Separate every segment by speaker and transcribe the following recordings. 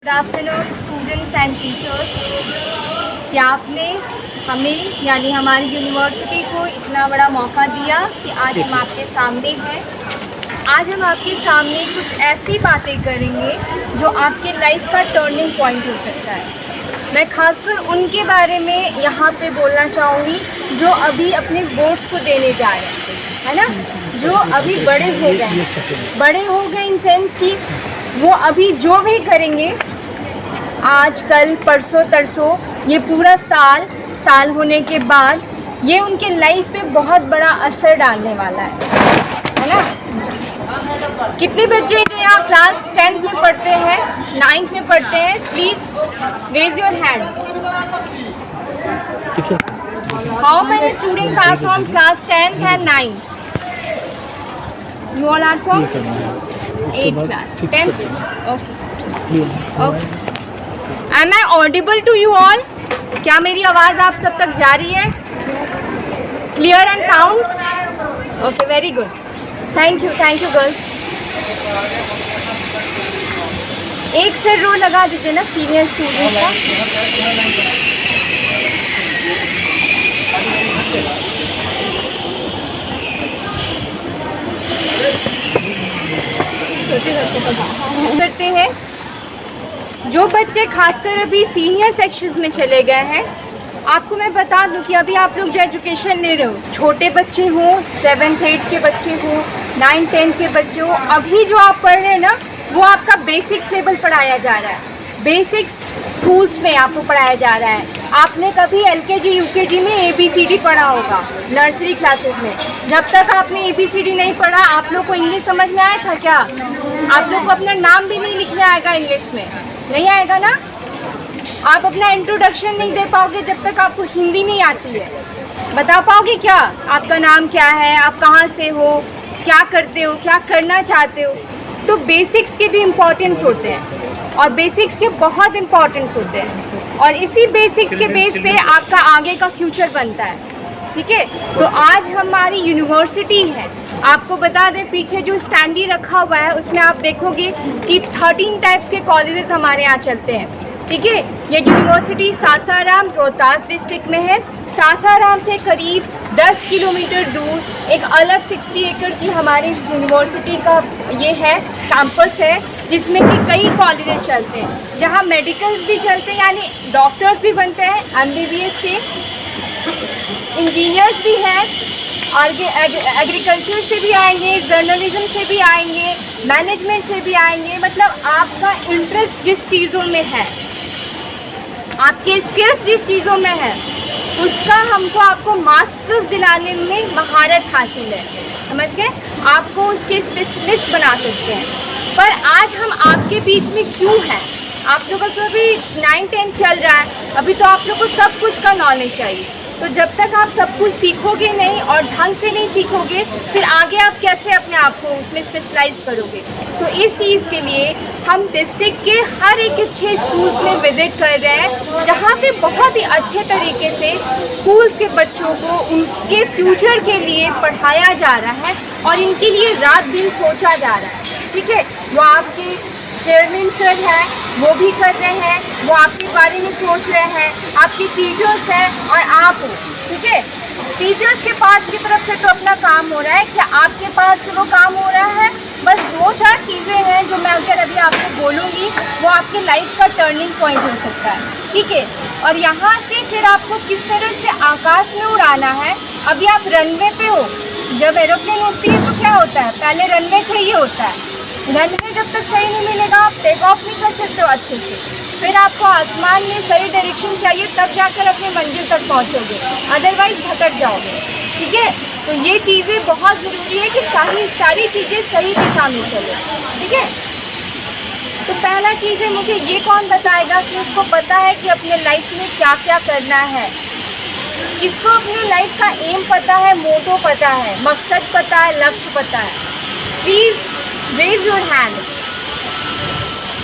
Speaker 1: Good afternoon students and teachers. कि आपने हमें यानी हमारी यूनिवर्सिटी को इतना बड़ा मौका दिया कि आज हम आपके सामने हैं। आज हम आपके सामने कुछ ऐसी बातें करेंगे जो आपके लाइफ का टर्निंग पॉइंट हो सकता है। मैं खासकर उनके बारे में यहाँ पे बोलना चाहूँगी जो अभी अपने बोर्ड्स को देने जा रहे हैं, है ना, जो अभी बड़े हो गए इन सेंस कि वो अभी जो भी करेंगे आज कल परसों तरसों, ये पूरा साल होने के बाद ये उनके लाइफ पे बहुत बड़ा असर डालने वाला है ना। कितने बच्चे जो यहाँ क्लास 10th में पढ़ते हैं, 9th में पढ़ते हैं, please raise your hand. How many students are from class 10th and 9th? You all are from 8th class, 10th. Okay. Am I audible to you all? क्या मेरी आवाज़ आप सब तक जा रही है? Clear and sound? Okay, very good. Thank you girls. एक से रो लगा दीजिए ना सीनियर स्टूडेंट का। करते हैं जो बच्चे खासकर अभी सीनियर सेक्शंस में चले गए हैं, आपको मैं बता दूं कि अभी आप लोग जो एजुकेशन ले रहे हो, छोटे बच्चे हों, 7th 8th के बच्चे हो, 9th 10th के बच्चे हो, अभी जो आप पढ़ रहे हैं ना वो आपका बेसिक्स लेवल पढ़ाया जा रहा है। बेसिक्स स्कूल्स में आपको पढ़ाया जा रहा है। आपने कभी LKG UKG में ABCD पढ़ा होगा, नर्सरी क्लासेस में। जब तक आपने ABCD नहीं पढ़ा, आप लोग को इंग्लिश समझ में आया था क्या? आप लोग को अपना नाम भी नहीं लिखने आएगा इंग्लिश में, नहीं आएगा ना। आप अपना इंट्रोडक्शन नहीं दे पाओगे जब तक आपको हिंदी नहीं आती है। बता पाओगे क्या आपका नाम क्या है, आप कहाँ से हो, क्या करते हो, क्या करना चाहते हो। तो बेसिक्स के भी इम्पोर्टेंस होते हैं और बेसिक्स के बहुत इम्पोर्टेंस होते हैं और इसी बेसिक्स के बेस पे आपका आगे का फ्यूचर बनता है। ठीक है, तो आज हमारी यूनिवर्सिटी है। आपको बता दें पीछे जो स्टैंडी रखा हुआ है उसमें आप देखोगे कि 13 टाइप्स के कॉलेजेस हमारे यहाँ चलते हैं। ठीक है, ये यूनिवर्सिटी सासाराम रोहतास डिस्ट्रिक्ट में है। सासाराम से करीब 10 किलोमीटर दूर एक अलग 60 एकड़ की हमारी यूनिवर्सिटी का ये है कैंपस है, जिसमें कि कई कॉलेजेस चलते हैं, जहाँ मेडिकल्स भी चलते हैं यानी डॉक्टर्स भी बनते हैं, MBBS के, इंजीनियर्स भी हैं, और एग्रीकल्चर से भी आएंगे, जर्नलिज्म से भी आएंगे, मैनेजमेंट से भी आएंगे। मतलब आपका इंटरेस्ट जिस चीज़ों में है, आपके स्किल्स जिस चीज़ों में है, उसका आपको मास्टर्स दिलाने में महारत हासिल है। समझ गए? आपको उसके स्पेशलिस्ट बना सकते हैं। पर आज हम आपके बीच में क्यों हैं? आप लोगों को अभी 9th 10th चल रहा है, अभी तो आप लोग को सब कुछ का नॉलेज चाहिए। तो जब तक आप सब कुछ सीखोगे नहीं और ढंग से नहीं सीखोगे, फिर आगे आप कैसे अपने आप को उसमें स्पेशलाइज करोगे। तो इस चीज़ के लिए हम डिस्ट्रिक्ट के हर एक 6 स्कूल्स में विज़िट कर रहे हैं, जहाँ पे बहुत ही अच्छे तरीके से स्कूल्स के बच्चों को उनके फ्यूचर के लिए पढ़ाया जा रहा है और इनके लिए रात दिन सोचा जा रहा है। ठीक है, वो आपके चेयरमैन सर हैं, वो भी कर रहे हैं, वो आपके बारे में सोच रहे हैं, आपके टीचर्स हैं और आप हो। ठीक है, टीचर्स के पास की तरफ से तो अपना काम हो रहा है, क्या आपके पास से वो काम हो रहा है? बस 2-4 चीज़ें हैं जो मैं अगर अभी आपको बोलूँगी वो आपके लाइफ का टर्निंग पॉइंट हो सकता है। ठीक है, और यहाँ से फिर आपको किस तरह से आकाश में उड़ाना है। अभी आप रनवे पे हो, जब एरोप्लेन उड़ती है तो क्या होता है, पहले रनवे चाहिए होता है। रनवे जब तक सही नहीं मिलेगा आप टेक ऑफ नहीं कर सकते हो अच्छे से। फिर आपको आसमान में सही डायरेक्शन चाहिए, तब जाकर अपने मंजिल तक पहुंचोगे, अदरवाइज भटक जाओगे। ठीक है, तो ये चीज़ें बहुत ज़रूरी है कि सारी चीज़ें सही दिशा में चले। ठीक है, तो पहला चीज़ है, मुझे ये कौन बताएगा कि उसको पता है कि अपने लाइफ में क्या क्या करना है। किसको अपने लाइफ का एम पता है, मोटो पता है, मकसद पता है, लक्ष्य पता है? Please raise your hand.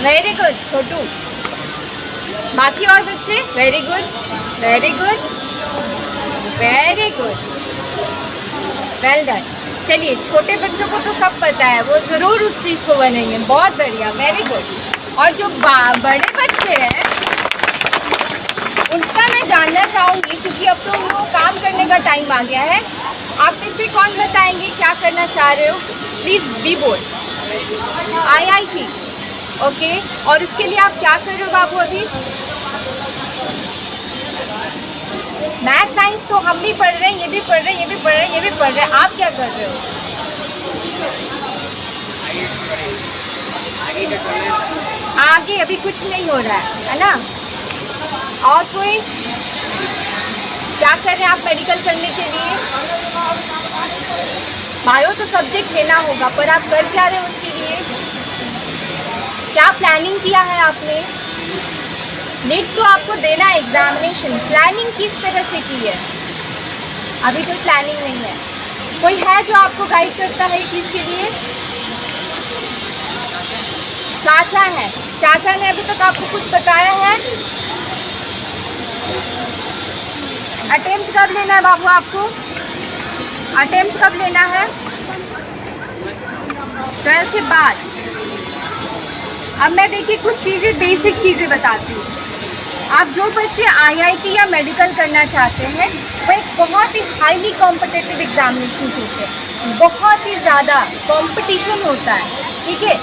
Speaker 1: Very good छोटू। बाकी और बच्चे? Very good, very good, very good, well done. चलिए, छोटे बच्चों को तो सब पता है, वो ज़रूर उस चीज़ को बनेंगे। बहुत बढ़िया, वेरी गुड। और जो बड़े बच्चे हैं उनका मैं जानना चाहूँगी, क्योंकि अब तो उनको काम करने का टाइम आ गया है। आप में से कौन बताएंगे क्या करना चाह रहे हो? प्लीज़ बी बोल। IIT, okay. और उसके लिए आप क्या कर रहे हो बाबू अभी? मैथ साइंस तो हम भी पढ़ रहे हैं, ये भी पढ़ रहे हैं, ये भी पढ़ रहे हैं, ये भी पढ़ रहे हैं। आप क्या कर रहे हो? आगे अभी कुछ नहीं हो रहा है ना? और कोई क्या कर रहे हैं आप मेडिकल करने के लिए? बायो तो सब्जेक्ट लेना होगा, पर आप कर क्या रहे हो उसके लिए? क्या प्लानिंग किया है आपने? नीट तो आपको देना है एग्जामिनेशन, प्लानिंग किस तरह से की है? अभी कोई प्लानिंग नहीं है। कोई है जो आपको गाइड करता है इस चीज़ के लिए? चाचा है। चाचा ने अभी तक आपको कुछ बताया है? अटेम्प्ट कब लेना है बाबू आपको? अटेम्प्ट कब लेना है? 12th के बाद। अब मैं देखिए कुछ चीज़ें, बेसिक चीज़ें बताती हूँ। आप जो बच्चे IIT या मेडिकल करना चाहते हैं, वो एक बहुत ही हाईली कॉम्पिटिटिव एग्जामिनेशन होते हैं, बहुत ही ज़्यादा कंपटीशन होता है, ठीक है।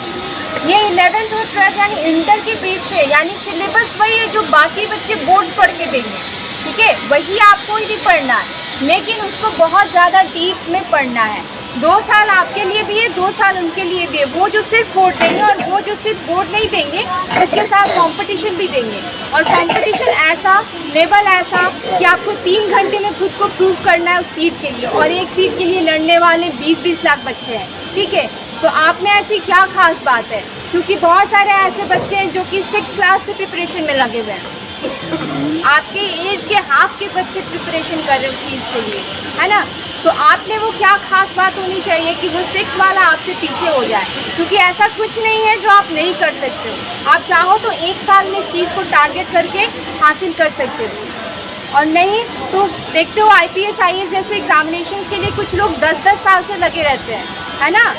Speaker 1: ये 11th और 12th यानी इंटर के बेस पे, यानी सिलेबस वही है जो बाकी बच्चे बोर्ड पढ़ के देंगे, ठीक है, वही आपको ही पढ़ना है, लेकिन उसको बहुत ज़्यादा डीप में पढ़ना है। 2 साल आपके लिए भी है, 2 साल उनके लिए भी है। वो जो सिर्फ बोर्ड देंगे और वो जो सिर्फ बोर्ड नहीं देंगे, उसके साथ कंपटीशन भी देंगे, और कंपटीशन ऐसा, लेवल ऐसा कि आपको 3 घंटे में खुद को प्रूव करना है उस सीट के लिए, और एक सीट के लिए लड़ने वाले 20-20 लाख बच्चे हैं, ठीक है। तो आप में ऐसी क्या खास बात है? क्योंकि बहुत सारे ऐसे बच्चे हैं जो कि 6th क्लास से प्रिपरेशन में लगे हुए हैं। आपके एज के हाफ के बच्चे प्रिपरेशन कर रहे हैं उस चीज़ के लिए, है ना। तो आप में वो क्या खास बात होनी चाहिए कि वो 6 वाला आपसे पीछे हो जाए, क्योंकि ऐसा कुछ नहीं है जो आप नहीं कर सकते हो। आप चाहो तो 1 साल में इस चीज़ को टारगेट करके हासिल कर सकते हो, और नहीं तो देखते हो IPS IAS जैसे एग्जामिनेशन के लिए कुछ लोग 10-10 साल से लगे रहते हैं, है ना।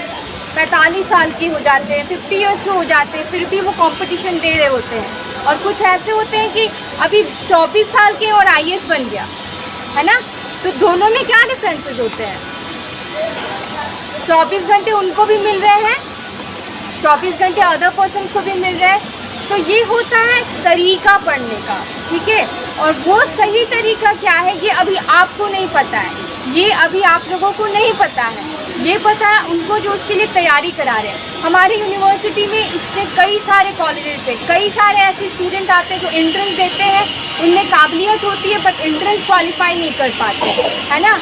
Speaker 1: 45 साल के हो जाते हैं, 50 ईयर्स के हो जाते हैं, फिर भी वो कंपटीशन दे रहे होते हैं। और कुछ ऐसे होते हैं कि अभी 24 साल के और IAS बन गया, है ना। तो दोनों में क्या डिफरेंसेस होते हैं? 24 घंटे उनको भी मिल रहे हैं, 24 घंटे अदर पर्सन को भी मिल रहे हैं। तो ये होता है तरीका पढ़ने का, ठीक है। और वो सही तरीका क्या है, ये अभी आपको नहीं पता है, ये अभी आप लोगों को नहीं पता है, ये पता है उनको जो उसके लिए तैयारी करा रहे हैं। हमारी यूनिवर्सिटी में इससे कई सारे कॉलेजेस से कई सारे ऐसे स्टूडेंट आते हैं जो एंट्रेंस देते हैं, उनमें काबिलियत होती है बट एंट्रेंस क्वालिफाई नहीं कर पाते, है ना।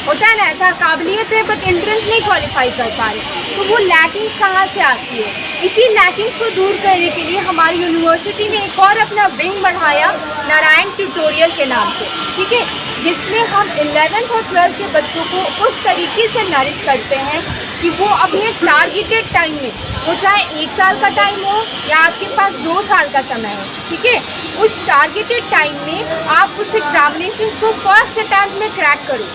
Speaker 1: होता है ना ऐसा, काबिलियत है बट एंट्रेंस नहीं क्वालिफाई कर पा रहे। तो वो लैकिंग्स कहाँ से आती है? इसी लैकिंग्स को दूर करने के लिए हमारी यूनिवर्सिटी ने एक और अपना विंग बढ़ाया, नारायण ट्यूटोरियल के नाम से, ठीक है, जिसमें हम 11th और 12th के बच्चों को उस तरीके से नरिश करते हैं कि वो अपने टारगेटेड टाइम में, वो चाहे 1 साल का टाइम हो या आपके पास 2 साल का समय हो, ठीक है, उस टारगेटेड टाइम में आप उस एग्जामिनेशन को फर्स्ट अटैम्प्ट में क्रैक करो,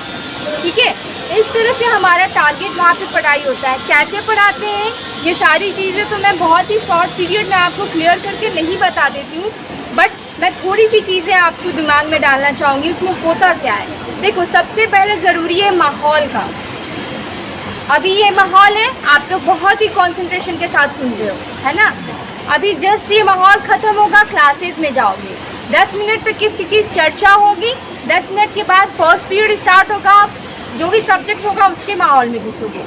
Speaker 1: ठीक है। इस तरह से हमारा टारगेट वहाँ पे पढ़ाई होता है। कैसे पढ़ाते हैं ये सारी चीज़ें तो मैं बहुत ही शॉर्ट पीरियड में आपको क्लियर करके नहीं बता देती हूँ, बट मैं थोड़ी सी चीज़ें आपको दिमाग में डालना चाहूँगी। उसमें होता क्या है, देखो सबसे पहले ज़रूरी है माहौल का। अभी ये माहौल है, आप लोग बहुत ही कंसंट्रेशन के साथ सुन रहे हो, है ना। अभी जस्ट ये माहौल ख़त्म होगा, क्लासेस में जाओगे, 10 मिनट तक किसी की चर्चा होगी, 10 मिनट के बाद फर्स्ट पीरियड स्टार्ट होगा, आप जो भी सब्जेक्ट होगा उसके माहौल में घुसोगे,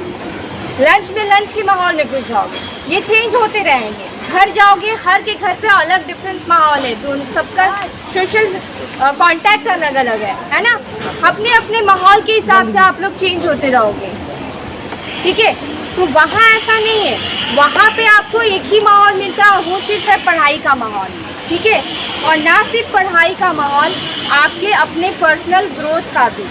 Speaker 1: लंच में लंच के माहौल में घुस जाओगे। ये चेंज होते रहेंगे। घर जाओगे, हर के घर पे अलग डिफरेंस माहौल है, दोनों सबका सोशल कांटेक्ट अलग अलग है ना। अपने अपने माहौल के हिसाब से आप लोग चेंज होते रहोगे, ठीक है। तो वहाँ ऐसा नहीं है, वहाँ पे आपको एक ही माहौल मिलता है, वो सिर्फ है पढ़ाई का माहौल, ठीक है। और ना सिर्फ पढ़ाई का माहौल, आपके अपने पर्सनल ग्रोथ का भी।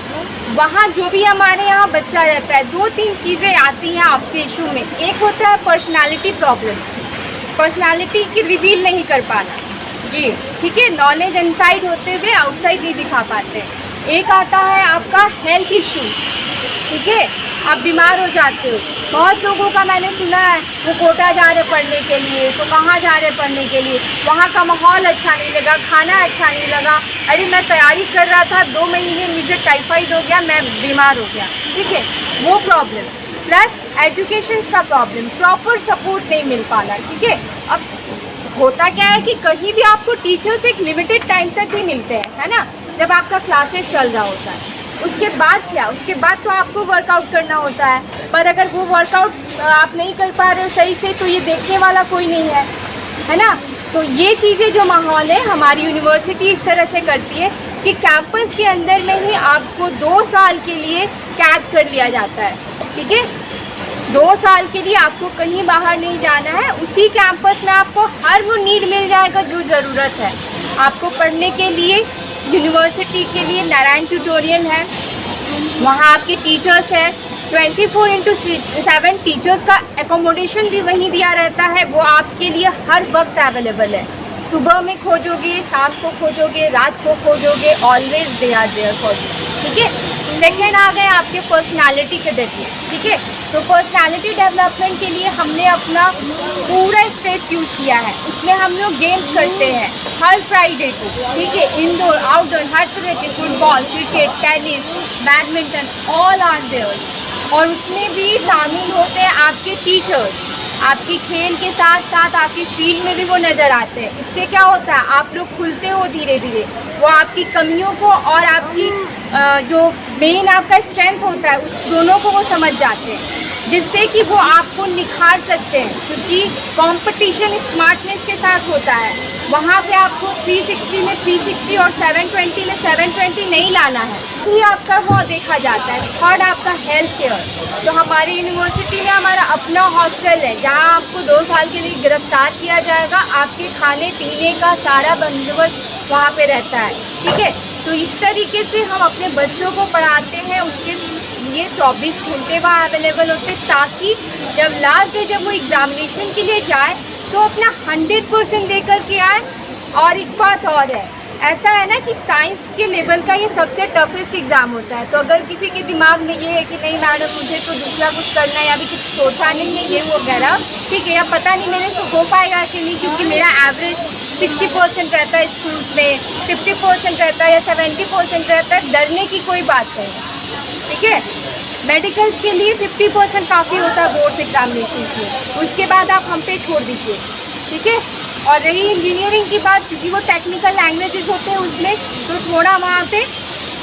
Speaker 1: वहाँ जो भी हमारे यहाँ बच्चा रहता है, 2-3 चीज़ें आती हैं आपके इशू में। एक होता है पर्सनालिटी प्रॉब्लम, पर्सनालिटी की रिवील नहीं कर पाना, जी, ठीक है, नॉलेज इनसाइड होते हुए आउटसाइड नहीं दिखा पाते। एक आता है आपका हेल्थ इशू, ठीक है, आप बीमार हो जाते हो। बहुत लोगों का मैंने सुना है वो कोटा जा रहे पढ़ने के लिए, तो कहाँ जा रहे पढ़ने के लिए, वहाँ का माहौल अच्छा नहीं लगा, खाना अच्छा नहीं लगा। अरे मैं तैयारी कर रहा था, 2 महीने मुझे टाइफाइड हो गया, मैं बीमार हो गया। ठीक है, वो प्रॉब्लम प्लस एजुकेशन का प्रॉब्लम, प्रॉपर सपोर्ट नहीं मिल पाना। ठीक है, अब होता क्या है कि कहीं भी आपको टीचर्स एक लिमिटेड टाइम तक ही मिलते हैं, है ना, जब आपका क्लासेस चल रहा होता है। उसके बाद क्या, उसके बाद तो आपको वर्कआउट करना होता है, पर अगर वो वर्कआउट आप नहीं कर पा रहे हो सही से, तो ये देखने वाला कोई नहीं है ना। तो ये चीज़ें जो माहौल है हमारी यूनिवर्सिटी इस तरह से करती है कि कैंपस के अंदर में ही आपको 2 साल के लिए कैद कर लिया जाता है। ठीक है, 2 साल के लिए आपको कहीं बाहर नहीं जाना है, उसी कैंपस में आपको हर वो नीड मिल जाएगा जो ज़रूरत है आपको पढ़ने के लिए। यूनिवर्सिटी के लिए नारायण ट्यूटोरियल है, वहाँ आपके टीचर्स है, 24/7 टीचर्स का एकोमोडेशन भी वहीं दिया रहता है, वो आपके लिए हर वक्त अवेलेबल है। सुबह में खोजोगे, शाम को खोजोगे, रात को खोजोगे, always they are there for you. ठीक है, सेकेंड आ गए आपके पर्सनालिटी के डेवलपमेंट। ठीक है, तो पर्सनालिटी डेवलपमेंट के लिए हमने अपना पूरा स्पेस यूज़ किया है, उसमें हम लोग गेम्स करते हैं हर फ्राइडे को। ठीक है, इंडोर आउटडोर हर तरह के, football, cricket, tennis, badminton, all are there. और उसमें भी शामिल होते हैं आपके टीचर्स, आपकी खेल के साथ साथ आपकी फील्ड में भी वो नज़र आते हैं। इससे क्या होता है, आप लोग खुलते हो धीरे धीरे, वो आपकी कमियों को और आपकी जो मेन आपका स्ट्रेंथ होता है उस दोनों को वो समझ जाते हैं, जिससे कि वो आपको निखार सकते हैं। क्योंकि कंपटीशन स्मार्टनेस के साथ होता है, वहाँ पे आपको 360 में 360 और 720 में 720 नहीं लाना है, ये आपका वो देखा जाता है। थर्ड आपका हेल्थ केयर। तो हमारी यूनिवर्सिटी में हमारा अपना हॉस्टल है, जहाँ आपको 2 साल के लिए गिरफ्तार किया जाएगा, आपके खाने पीने का सारा बंदोबस्त वहाँ पे रहता है। ठीक है, तो इस तरीके से हम अपने बच्चों को पढ़ाते हैं, उसके लिए 24 घंटे वहाँ अवेलेबल होते हैं, ताकि जब लास्ट डे जब वो एग्ज़ामिनेशन के लिए जाए तो अपना 100% दे कर के आए। और एक बात और है, ऐसा है ना कि साइंस के लेवल का ये सबसे टफेस्ट एग्ज़ाम होता है। तो अगर किसी के दिमाग में ये है कि नहीं मैडम मुझे तो दूसरा कुछ करना है या अभी कुछ सोचा नहीं है ये वो वगैरह, ठीक है, या पता नहीं मेरे से हो पाएगा कि नहीं, क्योंकि मेरा एवरेज 60% रहता है स्कूल्स में, 50% रहता है या 70% रहता है, डरने की कोई बात नहीं। ठीक है, मेडिकल्स के लिए 50% काफ़ी होता है बोर्ड्स एग्जामिनेशन के, उसके बाद आप हम पे छोड़ दीजिए। ठीक है, और रही इंजीनियरिंग की बात, क्योंकि वो टेक्निकल लैंग्वेजेस होते हैं उसमें, तो थोड़ा वहाँ पे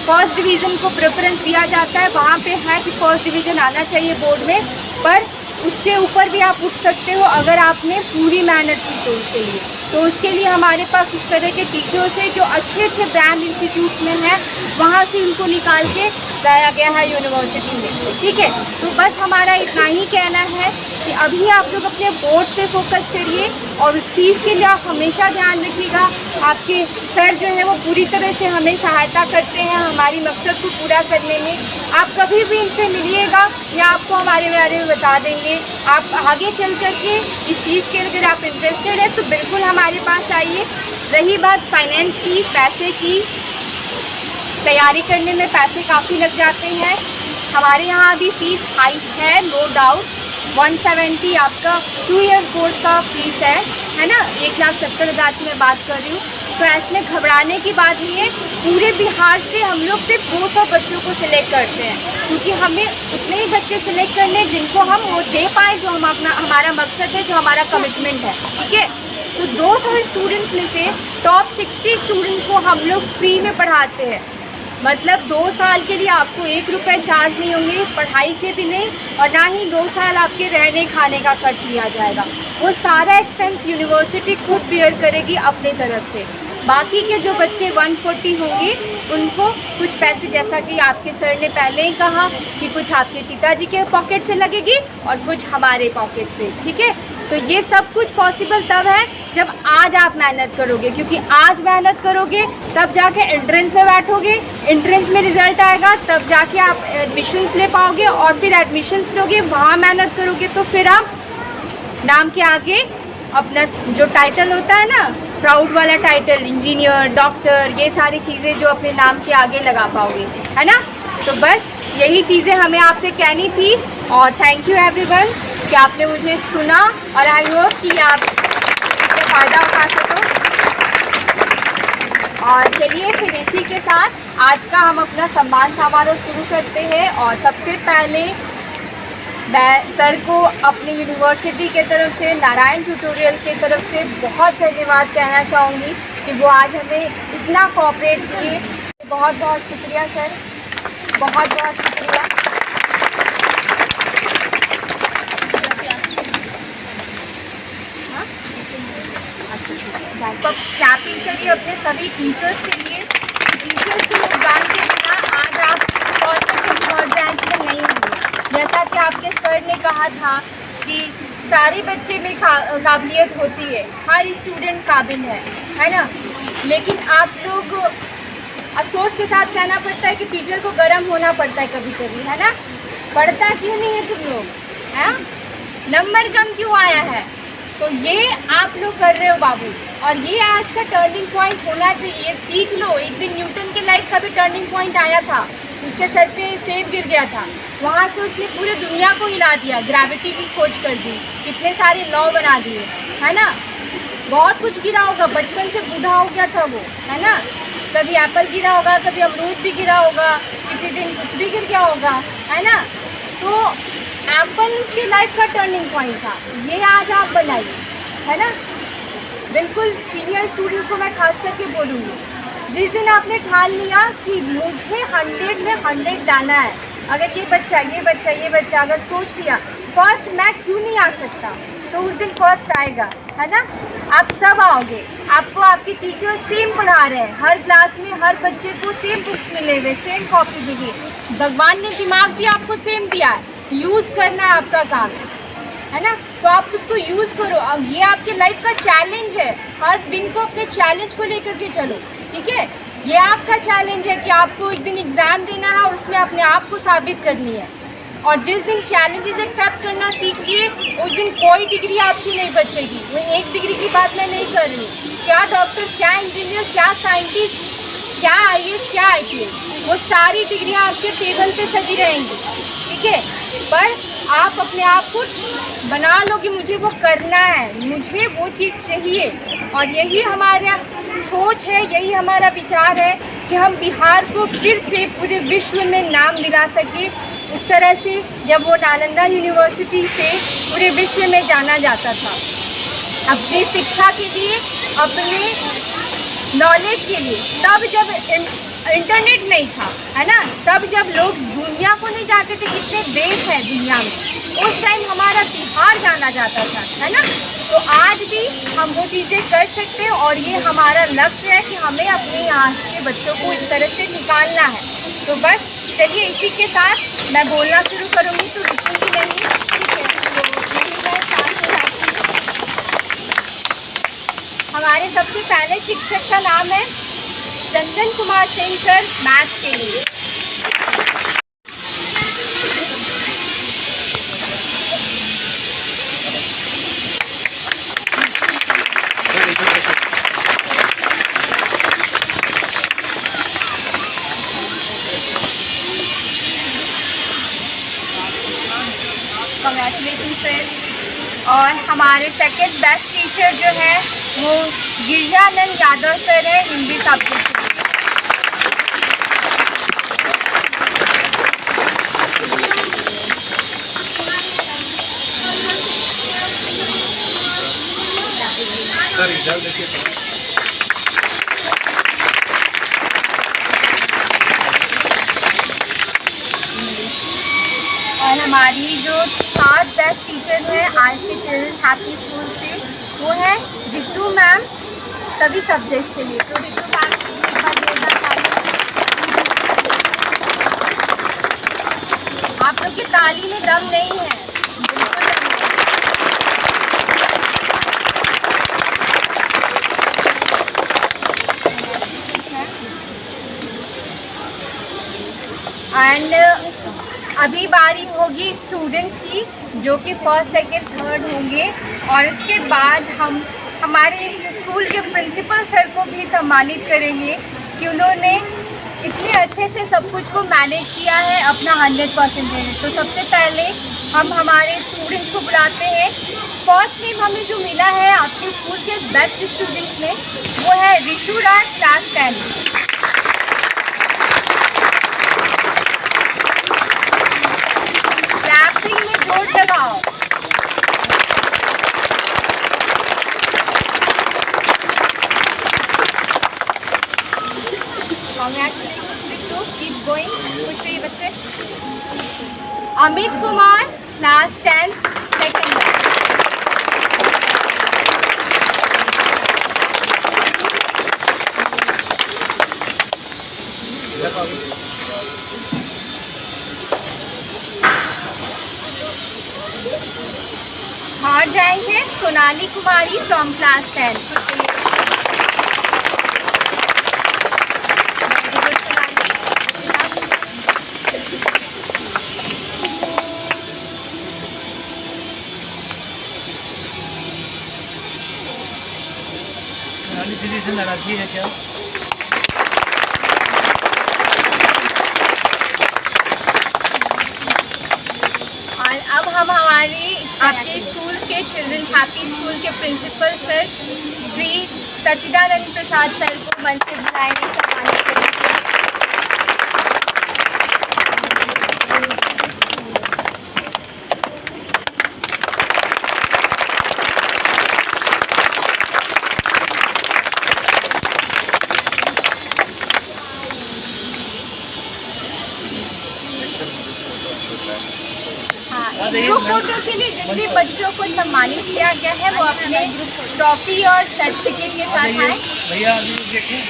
Speaker 1: फर्स्ट डिवीज़न को प्रेफरेंस दिया जाता है। वहाँ पे है कि फर्स्ट डिवीज़न आना चाहिए बोर्ड में, पर उससे ऊपर भी आप उठ सकते हो अगर आपने पूरी मेहनत की तो उसके लिए। तो उसके लिए हमारे पास उस तरह के टीचर्स हैं जो अच्छे अच्छे ब्रांड इंस्टीट्यूट में हैं, वहाँ से उनको निकाल के लाया गया है यूनिवर्सिटी में। ठीक है, तो बस हमारा इतना ही कहना है कि अभी आप लोग अपने बोर्ड पे फोकस करिए, और उस चीज़ के लिए आप हमेशा ध्यान रखिएगा। आपके सर जो है वो पूरी तरह से हमें सहायता करते हैं हमारी मकसद को पूरा करने में। आप कभी भी इनसे मिलिएगा या आपको हमारे बारे में बता देंगे। आप आगे चल करके इस चीज़ के अगर आप इंटरेस्टेड है तो बिल्कुल हमारे पास आइए। रही बात फाइनेंस की, पैसे की, तैयारी करने में पैसे काफ़ी लग जाते हैं। हमारे यहाँ अभी फ़ीस हाई है, नो डाउट। 170 आपका 2 ईयर कोर्स का फीस है ना, 1,70,000 की मैं बात कर रही हूँ। तो ऐसे घबराने की बात नहीं है। पूरे बिहार से हम लोग सिर्फ 200 बच्चों को सिलेक्ट करते हैं, क्योंकि हमें उतने ही बच्चे सिलेक्ट करने हैं जिनको हम वो दे पाएँ जो हम अपना हमारा मकसद है, जो हमारा कमिटमेंट है। ठीक है, तो 200 स्टूडेंट्स में से टॉप 60 स्टूडेंट्स को हम लोग फ्री में पढ़ाते हैं। मतलब 2 साल के लिए आपको 1 रुपये चार्ज नहीं होंगे, पढ़ाई के भी नहीं, और ना ही 2 साल आपके रहने खाने का खर्च लिया जाएगा। वो सारा एक्सपेंस यूनिवर्सिटी खुद बेयर करेगी अपने तरफ से। बाकी के जो बच्चे 140 होंगे उनको कुछ पैसे, जैसा कि आपके सर ने पहले ही कहा कि कुछ आपके पिताजी के पॉकेट से लगेगी और कुछ हमारे पॉकेट से। ठीक है, तो ये सब कुछ पॉसिबल तब है जब आज आप मेहनत करोगे, क्योंकि आज मेहनत करोगे तब जाके एंट्रेंस में बैठोगे, एंट्रेंस में रिजल्ट आएगा, तब जाके आप एडमिशन्स ले पाओगे, और फिर एडमिशन्स लोगे, वहाँ मेहनत करोगे, तो फिर आप नाम के आगे अपना जो टाइटल होता है ना, प्राउड वाला टाइटल, इंजीनियर, डॉक्टर, ये सारी चीज़ें जो अपने नाम के आगे लगा पाओगे, है ना। तो बस यही चीज़ें हमें आपसे कहनी थी। और थैंक यू एवरीवन कि आपने मुझे सुना, और आई होप कि आप इससे फ़ायदा उठा सको। और चलिए फिर इसी के साथ आज का हम अपना सम्मान समारोह शुरू करते हैं। और सबसे पहले मैं सर को अपनी यूनिवर्सिटी के तरफ से, नारायण ट्यूटोरियल के तरफ से बहुत धन्यवाद कहना चाहूँगी कि वो आज हमें इतना कोऑपरेट किए। बहुत बहुत शुक्रिया सर, बहुत बहुत शुक्रिया। तो क्लैपिंग करिए अपने सभी टीचर्स के लिए। टीचर्स के योगदान के बिना आज आप फर्स्ट सेकंड थर्ड रैंक में नहीं होंगे। जैसा कि आपके सर ने कहा था कि सारे बच्चे में काबिलियत होती है, हर स्टूडेंट काबिल है ना। लेकिन आप लोग अफसोस के साथ कहना पड़ता है कि टीचर को गर्म होना पड़ता है कभी कभी, है ना। पढ़ता क्यों नहीं है तुम लोग, है नंबर कम क्यों आया है। तो ये आप लोग कर रहे हो बाबू, और ये आज का टर्निंग पॉइंट होना चाहिए। सीख लो, एक दिन न्यूटन के लाइफ का भी टर्निंग पॉइंट आया था। उसके सर पे सेब गिर गया था, वहाँ से उसने पूरे दुनिया को हिला दिया, ग्रेविटी की खोज कर दी, कितने सारे लॉ बना दिए, है ना। बहुत कुछ गिरा होगा, बचपन से बूढ़ा हो गया था वो, है ना। कभी एप्पल गिरा होगा, कभी अमरूद भी गिरा होगा, किसी दिन कुछ भी गिर गया होगा, है ना। तो एप्पल उसकी लाइफ का टर्निंग पॉइंट था, ये आज आप बनाइए, है ना। बिल्कुल सीनियर स्टूडेंट्स को मैं खास करके बोलूँगी, जिस दिन आपने ठान लिया कि मुझे 100 में 100 लाना है, अगर ये बच्चा अगर सोच लिया फर्स्ट मैं क्यों नहीं आ सकता, तो उस दिन फर्स्ट आएगा, है ना। आप सब आओगे, आपको आपके टीचर सेम पढ़ा रहे हैं, हर क्लास में हर बच्चे को सेम बुक्स मिले हुए, सेम कॉपी दी। भगवान ने दिमाग भी आपको सेम दिया है, यूज़ करना आपका काम है ना। तो आप उसको यूज़ करो। अब ये आपके लाइफ का चैलेंज है, हर दिन को अपने चैलेंज को लेकर के चलो, ठीक है। ये आपका चैलेंज है कि आपको एक दिन एग्ज़ाम देना है और उसमें अपने आप को साबित करनी है। और जिस दिन चैलेंजेस एक्सेप्ट करना सीख लिए, उस दिन कोई डिग्री आपकी नहीं बचेगी। वो एक डिग्री की बात मैं नहीं कर रही, क्या डॉक्टर, क्या इंजीनियर, क्या साइंटिस्ट, क्या IAS, क्या IPS, वो सारी डिग्रियाँ आपके टेबल पे सजी रहेंगी, ठीक है। पर आप अपने आप को बना लो कि मुझे वो करना है, मुझे वो चीज़ चाहिए। और यही हमारा सोच है, यही हमारा विचार है कि हम बिहार को फिर से पूरे विश्व में नाम दिला सके, उस तरह से जब वो नालंदा यूनिवर्सिटी से पूरे विश्व में जाना जाता था, अपनी शिक्षा के लिए, अपने नॉलेज के लिए। तब जब इंटरनेट नहीं था, है ना, तब जब लोग दुनिया को नहीं जाते थे, कितने देश हैं दुनिया में, उस टाइम हमारा बिहार जाना जाता था, है ना। तो आज भी हम वो चीज़ें कर सकते हैं, और ये हमारा लक्ष्य है कि हमें अपने यहाँ के बच्चों को इस तरह से निकालना है। तो बस चलिए इसी के साथ मैं बोलना शुरू करूँगी, तो रुकूँगी नहीं, ठीक है। तो यही मैं साथ हमारे सबसे पहले शिक्षक का नाम है चंदन कुमार सिंह सर, मैथ्स के लिए। Congratulation sir. और हमारे सेकंड बेस्ट टीचर जो है वो गिरिजानंद यादव सर है, हिंदी सब्जेक्ट के लिए। और हमारी जो थर्ड बेस्ट टीचर है आज के चिल्ड्रन हैप्पी स्कूल से, वो है रितु मैम, सभी सब्जेक्ट के लिए। तो रितु मैम के लिए एक बार जोरदार ताली। आप लोग की ताली में दम नहीं है, बिल्कुल एंड अभी बारी होगी स्टूडेंट्स की, जो कि फर्स्ट सेकंड थर्ड होंगे। और उसके बाद हम हमारे इस स्कूल के प्रिंसिपल सर को भी सम्मानित करेंगे कि उन्होंने इतने अच्छे से सब कुछ को मैनेज किया है अपना 100% देने। तो सबसे पहले हम हमारे स्टूडेंट्स को बुलाते हैं। फर्स्ट नेम हमें जो मिला है आपके स्कूल के बेस्ट स्टूडेंट्स में, वो है ऋषु राज, क्लास 10। क्लैपिंग में जोर लगाओ। Keep going. कुछ भी बच्चे। Amit Kumar, class 10, second. Third rank है सोनाली कुमारी फ्रॉम क्लास 10।
Speaker 2: दीदी से नाराजगी है क्या?
Speaker 1: और अब हम हमारे आपके स्कूल के चिल्ड्रन हैप्पी स्कूल के प्रिंसिपल सर श्री सच्चिदानंद प्रसाद सर को मंच से बुलाएंगे सम्मानित करने के लिए। ग्रुप फोटो के लिए जितने बच्चों को सम्मानित किया गया है वो अपने ट्रॉफी और सर्टिफिकेट के साथ आए।
Speaker 2: भैया अभी देखिए।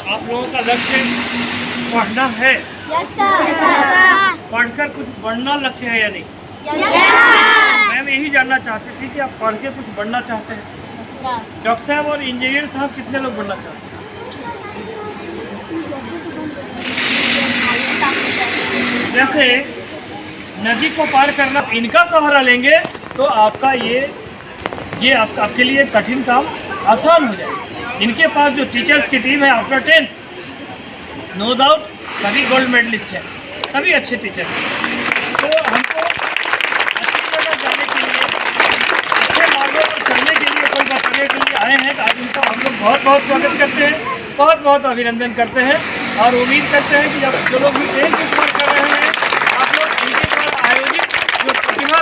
Speaker 2: आप लोगों का लक्ष्य पढ़ना है। पढ़कर कुछ बढ़ना लक्ष्य है या नहीं? मैम यही जानना चाहती थी कि आप पढ़ के कुछ बढ़ना चाहते हैं। डॉक्टर साहब और इंजीनियर साहब कितने लोग बढ़ना चाहते हैं? जैसे नदी को पार करना, इनका सहारा लेंगे तो आपका ये आपके लिए कठिन काम आसान हो जाएगा। इनके पास जो टीचर्स की टीम है आफ्टर 10th, नो डाउट सभी गोल्ड मेडलिस्ट हैं, सभी अच्छे टीचर हैं। तो हमको अच्छी जगह जाने के लिए, अच्छे मार्गों पर चलने के लिए, कोई बताने के लिए आए हैं। तो आज उनको हम लोग बहुत बहुत स्वागत करते हैं, बहुत बहुत अभिनंदन करते हैं और उम्मीद करते हैं कि जब जो लोग भी 10th पार कर रहे हैं, आप लोग इनके द्वारा आयोजित जो प्रतिभा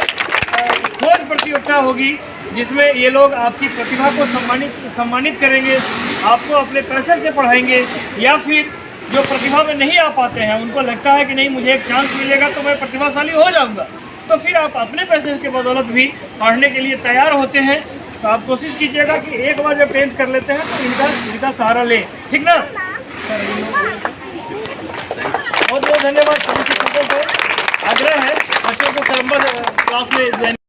Speaker 2: खोज प्रतियोगिता होगी जिसमें ये लोग आपकी प्रतिभा को सम्मानित करेंगे, आपको अपने पैसे से पढ़ाएंगे, या फिर जो प्रतिभा में नहीं आ पाते हैं, उनको लगता है कि नहीं मुझे एक चांस मिलेगा तो मैं प्रतिभाशाली हो जाऊंगा, तो फिर आप अपने पैसे के बदौलत भी पढ़ने के लिए तैयार होते हैं। तो आप कोशिश कीजिएगा कि एक बार जब 10th कर लेते हैं तो इनका सहारा लें, ठीक ना? बहुत बहुत धन्यवाद। सभी शिक्षकों को आग्रह है बच्चों को क्लास में